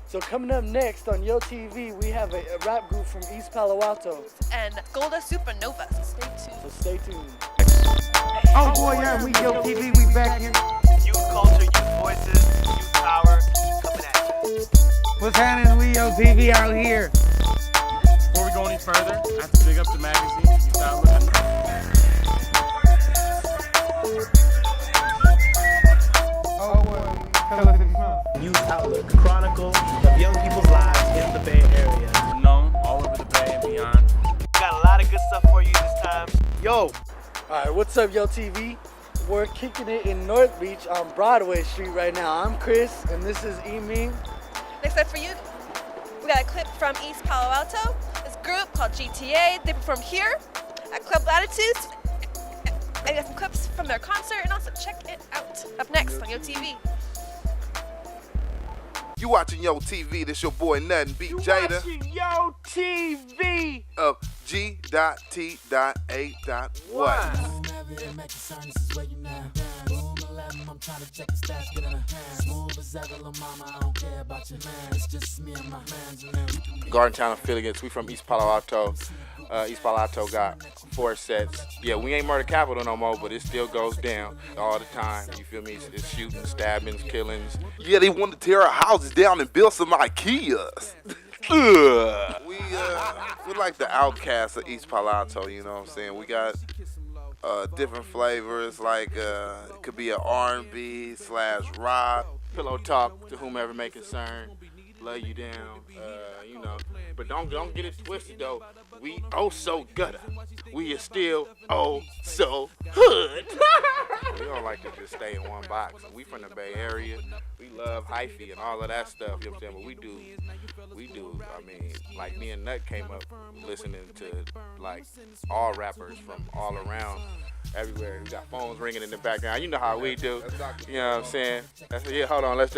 So coming up next on YoTV, we have a rap group from East Palo Alto. And Golda Supernova, so stay tuned. So stay tuned. Oh boy, yeah, we YoTV, we back here. Youth culture, youth voices, youth power, coming at you. What's happening? We YoTV out here. Before we go any further, I have to big up the magazine. You start looking. Oh boy, tell us if you smell. Youth Outlook, chronicle of young people's lives in the Bay Area. Known all over the Bay and beyond. Got a lot of good stuff for you this time. Yo, Alright, what's up, YoTV? We're kicking it in North Beach on Broadway Street right now. I'm Chris, and this is E-Ming. Next up for you, we got a clip from East Palo Alto. This group called GTA, they performed here at Club Latitudes. I got some clips from their concert, and also check it out. Up next on YoTV. You watching YoTV, this your boy Nothing Beat Jada YoTV of G.T.8.1. Gardentown affiliates, we from East Palo Alto. East Palo Alto got 4 sets. Yeah, we ain't murder capital no more, but it still goes down all the time. You feel me? It's shooting, stabbings, killings. Yeah, they want to tear our houses down and build some IKEAs. We're like the outcasts of East Palo Alto, you know what I'm saying? We got different flavors, like it could be an R&B / rock. Pillow talk to whomever may concern. Lay you down, you know. But don't get it twisted though. We oh so gutter. We are still oh so hood. We don't like to just stay in one box. We from the Bay Area. We love hyphy and all of that stuff. You know what I'm saying? But we do. I mean, like me and Nut came up listening to like all rappers from all around. Everywhere. We got phones ringing in the background. You know how we do. You know what I'm saying? Yeah, hold on. Man,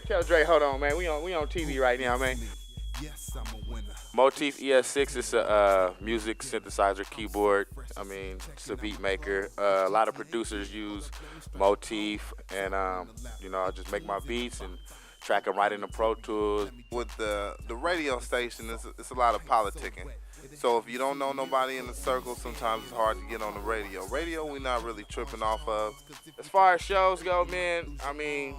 tell Dre, hold on, man. We on TV right now, man. Motif ES6 is a music synthesizer keyboard. I mean, it's a beat maker. A lot of producers use Motif, and you know, I just make my beats and track them right into Pro Tools. With the radio station, it's a lot of politicking. So if you don't know nobody in the circle, sometimes it's hard to get on the radio. Radio, we're not really tripping off of. As far as shows go, man, I mean,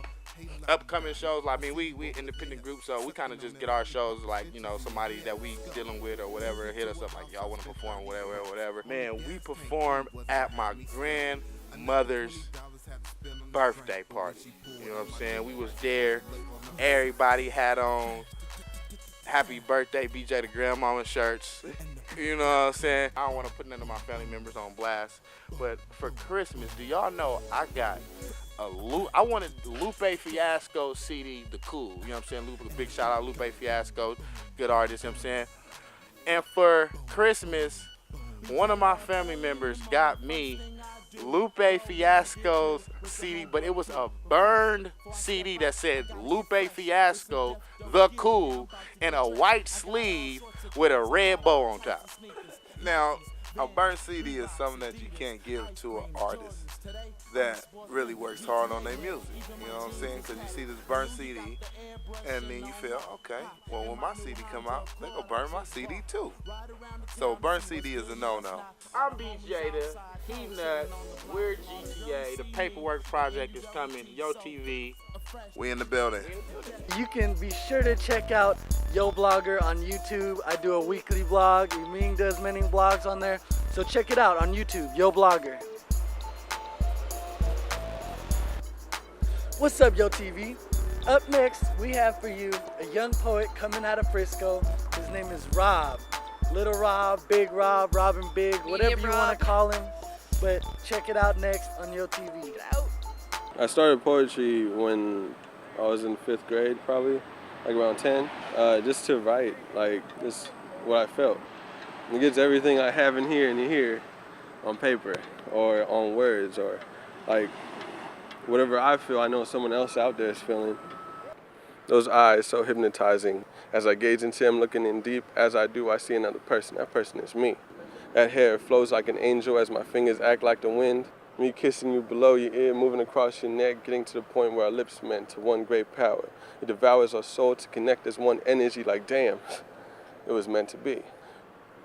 upcoming shows, like, I mean, we independent group, so we kind of just get our shows, like, you know, somebody that we dealing with or whatever, hit us up, like, y'all want to perform, whatever. Man, we performed at my grandmother's birthday party. You know what I'm saying? We was there. Everybody had on happy birthday BJ the grandmama shirts. You know what I'm saying? I don't want to put none of my family members on blast, but for Christmas, do y'all know I got I wanted Lupe Fiasco CD, The Cool. You know what I'm saying? Lupe, big shout out Lupe Fiasco, good artist, you know what I'm saying? And for Christmas, one of my family members got me Lupe Fiasco's CD, but it was a burned CD that said Lupe Fiasco, The Cool, in a white sleeve with a red bow on top. Now, a burned CD is something that you can't give to an artist that really works hard on their music. You know what I'm saying? Because you see this burnt CD, and then you feel, okay, well, when my CD come out, they gonna burn my CD too. So burnt CD is a no-no. I'm BJada, he Nuts, we're GTA, the paperwork project is coming, YoTV. We in the building. You can be sure to check out Yo Blogger on YouTube. I do a weekly vlog. E-Ming does many vlogs on there. So check it out on YouTube, Yo Blogger. What's up, YoTV? Up next, we have for you a young poet coming out of Frisco. His name is Rob. Little Rob, Big Rob, Robin Big, whatever you want to call him. But check it out next on YoTV. I started poetry when I was in 5th grade, probably, like around 10, just to write, like, just what I felt. It gets everything I have in here on paper or on words, or like whatever I feel, I know someone else out there is feeling. Those eyes so hypnotizing. As I gaze into him, looking in deep, as I do, I see another person. That person is me. That hair flows like an angel as my fingers act like the wind. Me kissing you below your ear, moving across your neck, getting to the point where our lips meant to one great power. It devours our soul to connect as one energy like damn, it was meant to be.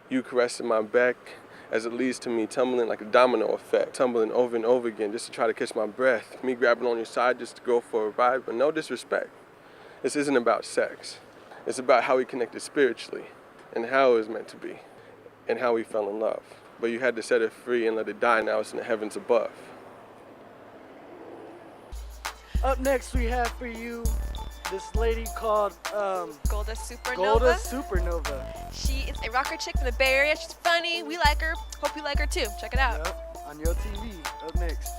You caressing my back as it leads to me tumbling like a domino effect, tumbling over and over again just to try to catch my breath. Me grabbing on your side just to go for a ride, but no disrespect. This isn't about sex. It's about how we connected spiritually and how it was meant to be and how we fell in love. But you had to set it free and let it die. Now it's in the heavens above. Up next, we have for you this lady called Golda Supernova. Golda Supernova. She is a rocker chick from the Bay Area. She's funny. We like her. Hope you like her too. Check it out. Yep, on YoTV. Up next.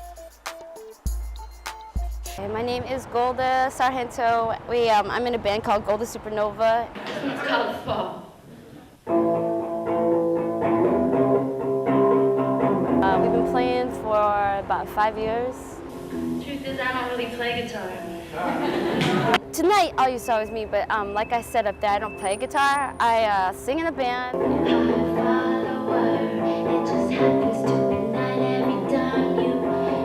Hey, my name is Golda Sargento. I'm in a band called Golda Supernova. It's called Fall. We've been playing for about 5 years. Truth is, I don't really play guitar. Tonight, all you saw was me, but like I said up there, I don't play guitar. I sing in a band. It just happens tonight every time you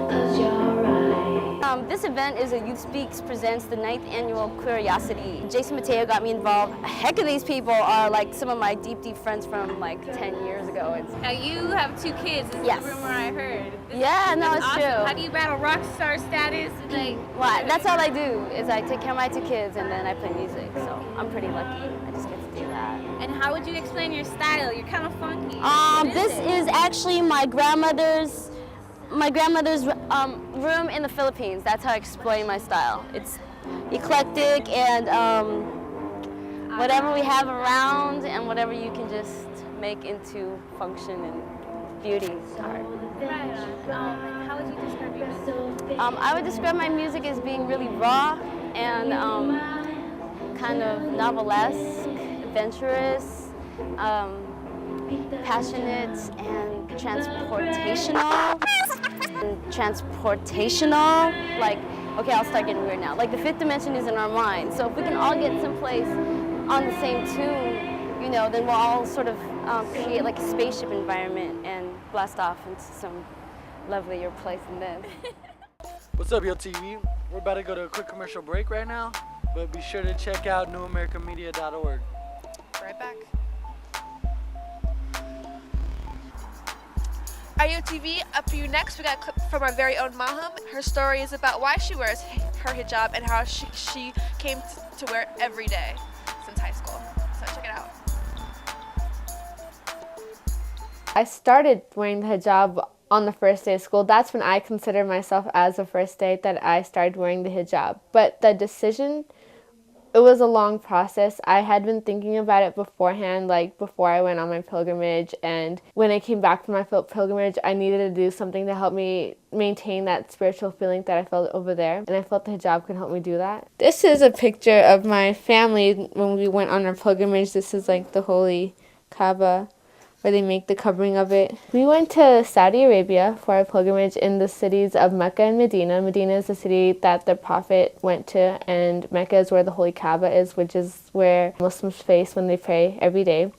close your eyes. This event is a Youth Speaks Presents the 9th Annual Curiosity. Jason Mateo got me involved. A heck of these people are like some of my deep friends from like 10 years ago. Now you have 2 kids, this Yes. is the rumor I heard. Yeah, no, it's Awesome. true. How do you battle rock star status? Like, Well, that's all I do, is I take care of my 2 kids and then I play music. So I'm pretty lucky. I just get to do that. and how would you explain your style? You're kind of funky. This is actually my grandmother's room in the Philippines. That's how I explain my style. It's eclectic and whatever we have around and whatever you can just make into function and beauty art. Right. How would you describe your music? I would describe my music as being really raw and kind of novelesque, adventurous, passionate, and transportational. Like, okay, I'll start getting weird now. Like, the 5th dimension is in our mind. So if we can all get someplace on the same tune, you know, then we'll all sort of create like a spaceship environment and blast off into some lovelier place than this. What's up, YoTV? We're about to go to a quick commercial break right now, but be sure to check out newamericanmedia.org. Right back. Our YoTV, up for you next, we got a clip from our very own Maham. Her story is about why she wears her hijab and how she came to wear it every day since high school. So check it out. I started wearing the hijab on the first day of school. That's when I consider myself as the first day that I started wearing the hijab. But the decision, it was a long process. I had been thinking about it beforehand, like before I went on my pilgrimage. And when I came back from my pilgrimage, I needed to do something to help me maintain that spiritual feeling that I felt over there. And I felt the hijab could help me do that. This is a picture of my family when we went on our pilgrimage. This is like the Holy Kaaba, where they make the covering of it. We went to Saudi Arabia for our pilgrimage in the cities of Mecca and Medina. Medina is the city that the Prophet went to, and Mecca is where the Holy Kaaba is, which is where Muslims face when they pray every day.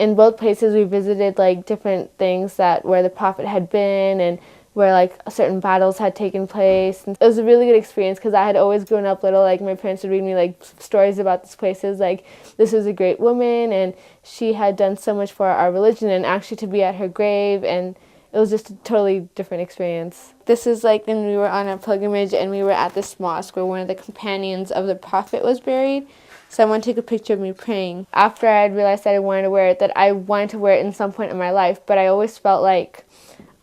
In both places, we visited like different things that where the Prophet had been and where like certain battles had taken place. And it was a really good experience because I had always grown up little, like my parents would read me like stories about these places, like this was a great woman and she had done so much for our religion, and actually to be at her grave, and it was just a totally different experience. This is like when we were on our pilgrimage and we were at this mosque where one of the companions of the Prophet was buried. Someone took a picture of me praying. After I had realized that I wanted to wear it, that I wanted to wear it in some point in my life, but I always felt like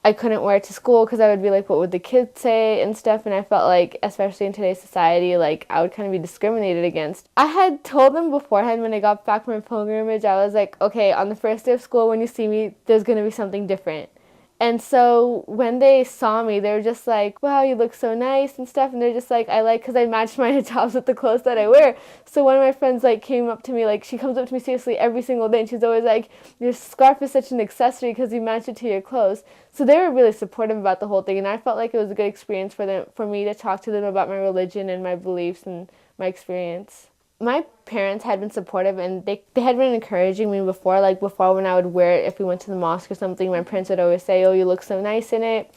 I couldn't wear it to school because I would be like, what would the kids say and stuff, and I felt like, especially in today's society, like I would kind of be discriminated against. I had told them beforehand when I got back from my pilgrimage, I was like, okay, on the first day of school when you see me, there's going to be something different. And so when they saw me, they were just like, wow, you look so nice and stuff. And they're just like, I like, because I matched my hijabs with the clothes that I wear. So one of my friends like came up to me, like she comes up to me seriously every single day. And she's always like, your scarf is such an accessory because you match it to your clothes. So they were really supportive about the whole thing. And I felt like it was a good experience for me to talk to them about my religion and my beliefs and my experience. My parents had been supportive, and they had been encouraging me before, when I would wear it if we went to the mosque or something. My parents would always say, oh, you look so nice in it.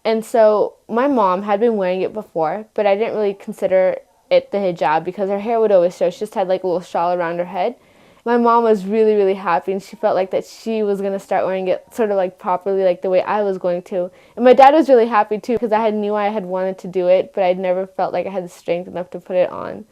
And so my mom had been wearing it before, but I didn't really consider it the hijab because her hair would always show. She just had like a little shawl around her head. My mom was really, really happy, and she felt like that she was going to start wearing it sort of like properly, like the way I was going to. And my dad was really happy too because knew I had wanted to do it, but I'd never felt like I had the strength enough to put it on.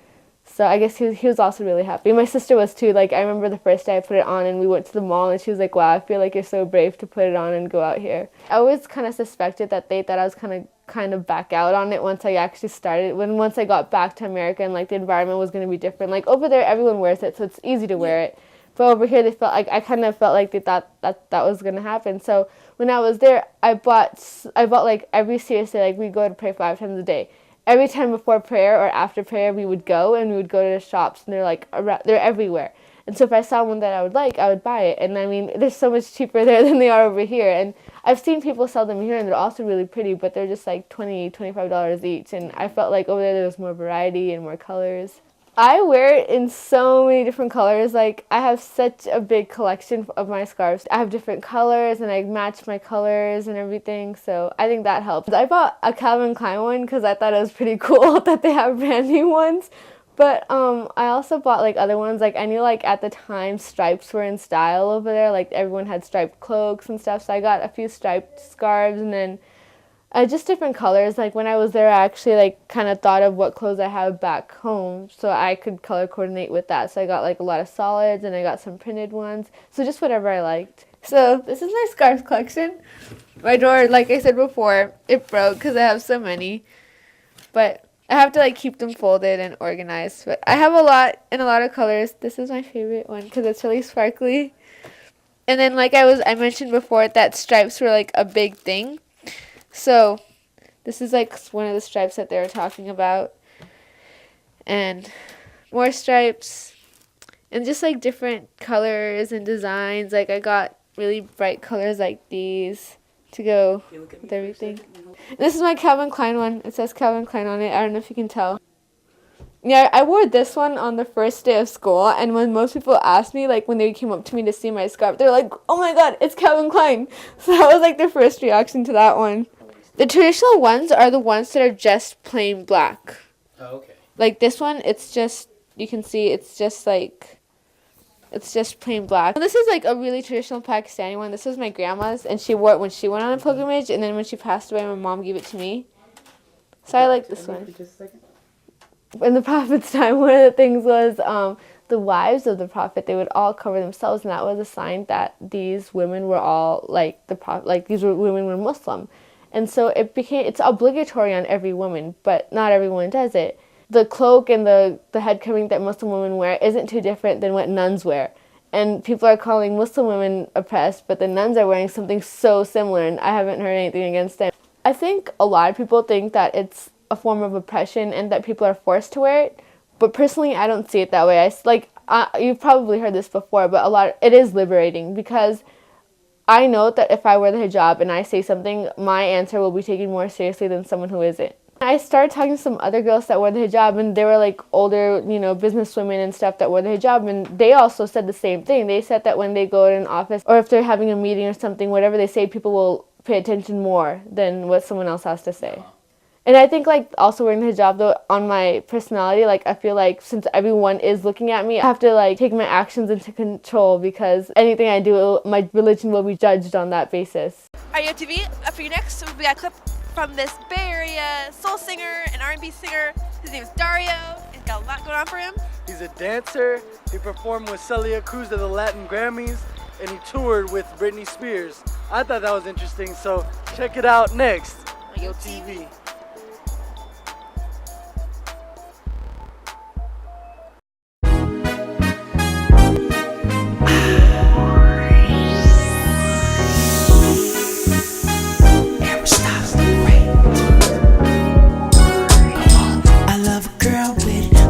So I guess he was also really happy. My sister was too. Like, I remember the first day I put it on and we went to the mall and she was like, wow, I feel like you're so brave to put it on and go out here. I always kind of suspected that they thought I was kind of back out on it once I actually started. Once I got back to America and like the environment was going to be different. Like over there, everyone wears it, so it's easy to wear it. But over here, they felt like I kind of felt like they thought that was going to happen. So when I was there, I bought like every Serious Day, like we go to pray 5 times a day. Every time before prayer or after prayer, we would go to the shops, and they're everywhere. And so if I saw one that I would like, I would buy it. And I mean, they're so much cheaper there than they are over here. And I've seen people sell them here, and they're also really pretty, but they're just like $20, $25 each. And I felt like over there was more variety and more colors. I wear it in so many different colors. Like, I have such a big collection of my scarves. I have different colors, and I match my colors and everything, so I think that helps. I bought a Calvin Klein one because I thought it was pretty cool that they have brand new ones. But I also bought like other ones. Like, I knew like at the time stripes were in style over there. Like, everyone had striped cloaks and stuff, so I got a few striped scarves, and then just different colors. Like, when I was there, I actually like kind of thought of what clothes I have back home so I could color coordinate with that. So I got like a lot of solids, and I got some printed ones. So just whatever I liked. So this is my scarf collection. My drawer, like I said before, it broke because I have so many. But I have to like keep them folded and organized. But I have a lot in a lot of colors. This is my favorite one because it's really sparkly. And then like I mentioned before that stripes were like a big thing. So this is like one of the stripes that they were talking about. And more stripes. And just like different colors and designs. Like, I got really bright colors like these to go with everything. This is my Calvin Klein one. It says Calvin Klein on it. I don't know if you can tell. Yeah, I wore this one on the first day of school, and when most people asked me, like when they came up to me to see my scarf, they're like, oh my god, it's Calvin Klein. So that was like the first reaction to that one. The traditional ones are the ones that are just plain black. Oh, okay. Like this one, it's just, you can see it's just plain black. This is like a really traditional Pakistani one. This was my grandma's, and she wore it when she went on a pilgrimage, and then when she passed away, my mom gave it to me. So I like this one. In the Prophet's time, one of the things was the wives of the Prophet, they would all cover themselves, and that was a sign that these women were all like the Prophet, like these women were Muslim. And so it's obligatory on every woman, but not everyone does it. The cloak and the head covering that Muslim women wear isn't too different than what nuns wear. And people are calling Muslim women oppressed, but the nuns are wearing something so similar, and I haven't heard anything against it. I think a lot of people think that it's a form of oppression and that people are forced to wear it, but personally, I don't see it that way. You've probably heard this before, but it is liberating, because I know that if I wear the hijab and I say something, my answer will be taken more seriously than someone who isn't. I started talking to some other girls that wore the hijab, and they were like older, businesswomen and stuff that wore the hijab, and they also said the same thing. They said that when they go to an office or if they're having a meeting or something, whatever they say, people will pay attention more than what someone else has to say. And I think like also wearing the hijab though, on my personality, like I feel like since everyone is looking at me, I have to like take my actions into control, because anything I do, my religion will be judged on that basis. Alright, yotv, up for you next, we got a clip from this Bay Area soul singer and R&B singer. His name is Dario. He's got a lot going on for him. He's a dancer. He performed with Celia Cruz at the Latin Grammys, and he toured with Britney Spears. I thought that was interesting, so check it out next on yotv.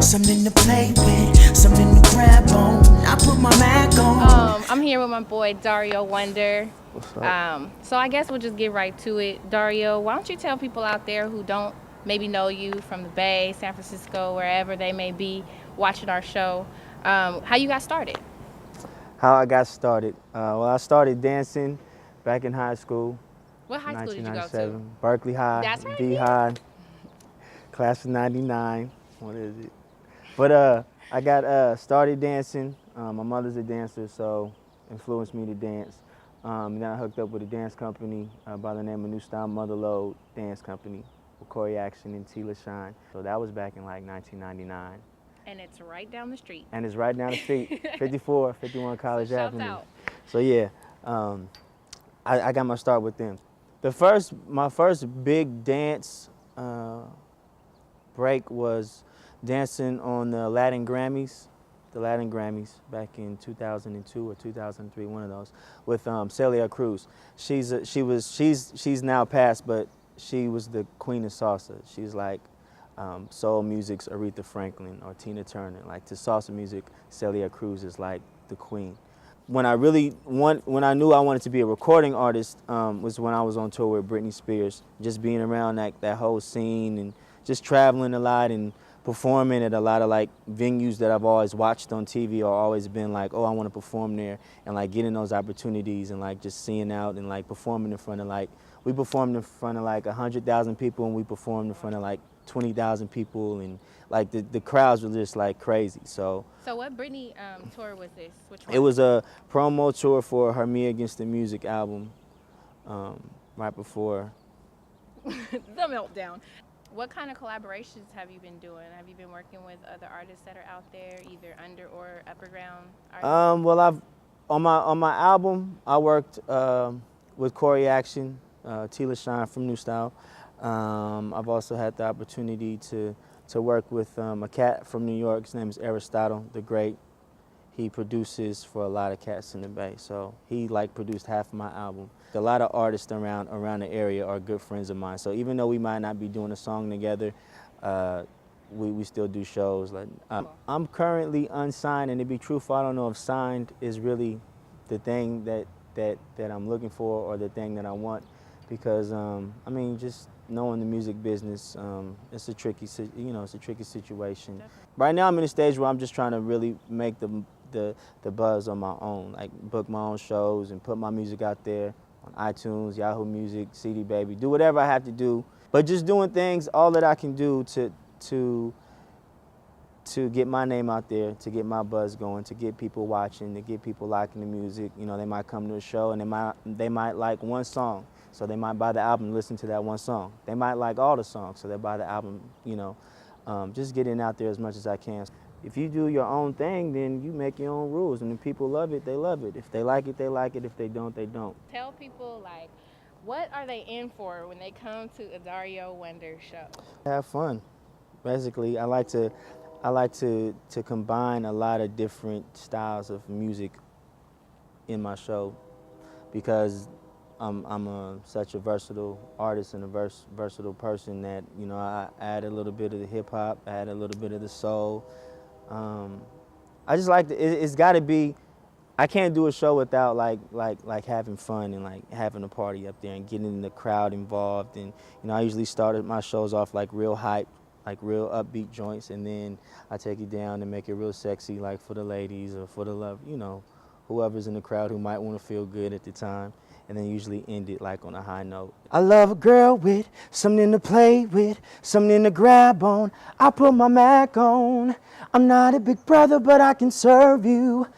Something to play with, something to grab on. I put my Mac on. I'm here with my boy Dario Wonder. What's up? So I guess we'll just get right to it. Dario, why don't you tell people out there who don't maybe know you from the Bay, San Francisco, wherever they may be watching our show, how you got started? How I got started? Well, I started dancing back in high school. What high school did you go to? 1997. Berkeley High, That's right, B yeah. High, class of 99. What is it? But I got started dancing. My mother's a dancer, so influenced me to dance. And then I hooked up with a dance company by the name of New Style Motherload Dance Company with Corey Action and Tila Shine. So that was back in like 1999. And it's right down the street. And it's right down the street, 51 College So shouts Avenue. out. So yeah, I got my start with them. My first big dance break was dancing on the Latin Grammys back in 2002 or 2003, one of those, with Celia Cruz. She's now passed, but she was the queen of salsa. She's like soul music's Aretha Franklin or Tina Turner. Like to salsa music, Celia Cruz is like the queen. When I knew I wanted to be a recording artist was when I was on tour with Britney Spears. Just being around that whole scene and just traveling a lot and performing at a lot of like venues that I've always watched on TV or always been like, oh, I want to perform there, and like getting those opportunities and like just seeing out and like performing in front of we performed in front of like 100,000 people and we performed in front of like 20,000 people, and like the crowds were just like crazy. So what Britney tour was this? Which one? it was a promo tour for her Me Against the Music album right before. The meltdown. What kind of collaborations have you been doing? Have you been working with other artists that are out there, either under or upper ground artists? Well, on my album, I worked with Corey Action, Tila Shine from New Style. I've also had the opportunity to work with a cat from New York. His name is Aristotle the Great. He produces for a lot of cats in the Bay, so he like produced half of my album. A lot of artists around the area are good friends of mine, so even though we might not be doing a song together, we still do shows. Like I'm currently unsigned, and to be truthful, I don't know if signed is really the thing that I'm looking for or the thing that I want, because I mean, just knowing the music business, it's a tricky situation. Definitely. Right now, I'm in a stage where I'm just trying to really make the buzz on my own, like book my own shows and put my music out there on iTunes, Yahoo Music, CD Baby, do whatever I have to do, but just doing things, all that I can do to get my name out there, to get my buzz going, to get people watching, to get people liking the music. You know, they might come to a show and they might like one song, so they might buy the album and listen to that one song. They might like all the songs, so they buy the album, you know. Just getting out there as much as I can. If you do your own thing, then you make your own rules, and if people love it, they love it. If they like it, they like it. If they don't, they don't. Tell people, like, what are they in for when they come to a Dario Wonder show? Have fun. Basically, I like to combine a lot of different styles of music in my show, because I'm such a versatile artist and a versatile person that, you know, I add a little bit of the hip hop, I add a little bit of the soul. I just like it's got to be. I can't do a show without like having fun and like having a party up there and getting the crowd involved. And you know, I usually started my shows off like real hype, like real upbeat joints, and then I take it down and make it real sexy, like for the ladies or for the love, you know, whoever's in the crowd who might want to feel good at the time. And then usually end it like on a high note. I love a girl with something to play with, something to grab on. I put my Mac on. I'm not a big brother, but I can serve you.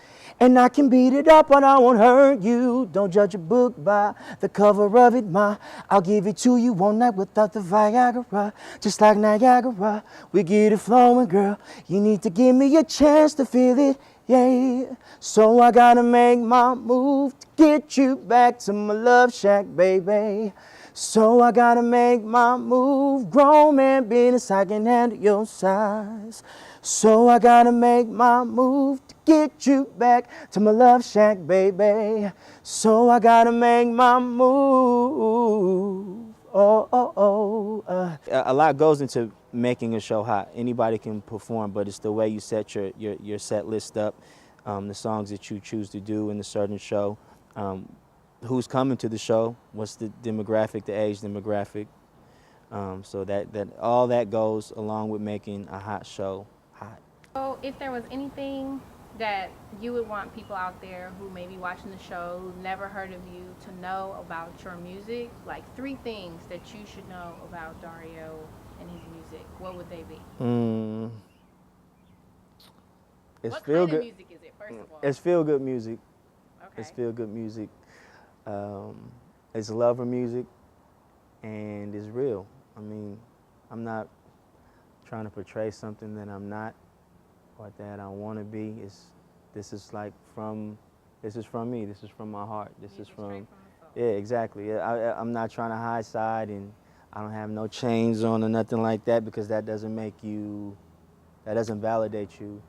And I can beat it up, but I won't hurt you. Don't judge a book by the cover of it, ma. I'll give it to you one night without the Viagra. Just like Niagara, we get it flowing, girl. You need to give me a chance to feel it, yeah. So I gotta make my move to get you back to my love shack, baby. So I gotta make my move, grown man business, I can handle your size. So I gotta make my move to get you back to my love shack, baby. So I gotta make my move. A lot goes into making a show hot. Anybody can perform, but it's the way you set your set list up, the songs that you choose to do in a certain show, who's coming to the show, what's the demographic, the age demographic. So that all that goes along with making a hot show hot. So if there was anything that you would want people out there who may be watching the show, who've never heard of you, to know about your music? Like 3 things that you should know about Dario and his music. What would they be? It's What feel kind good. of music is it, first of all? It's feel good music. Okay. It's feel good music. It's lover music, and it's real. I mean, I'm not trying to portray something that I'm not or that I want to be. This is from me. This is from my heart. This is from yeah, exactly. I'm not trying to hide side, and I don't have no chains on or nothing like that, because that doesn't validate you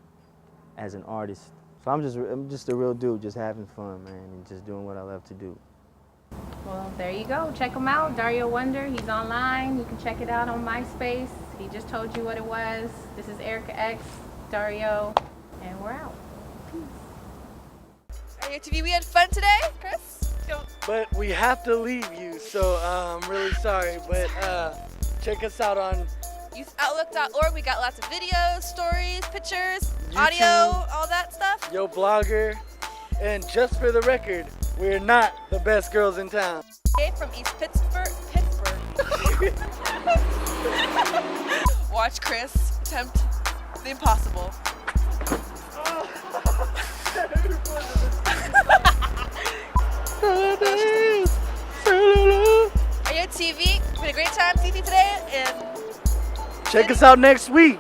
as an artist. So I'm just a real dude, just having fun, man, and just doing what I love to do. Well, there you go. Check him out, Dario Wonder. He's online. You can check it out on MySpace. He just told you what it was. This is Erica X, Dario, and we're out. All right, YOTV, we had fun today, Chris. But we have to leave you, so I'm really sorry. But check us out on youthoutlook.org. We got lots of videos, stories, pictures, YouTube, audio, all that stuff. Yo Blogger. And just for the record, we're not the best girls in town. Okay, from East Pittsburgh. Watch Chris attempt the impossible. YOTV, we had a great time TV today, and check us out next week.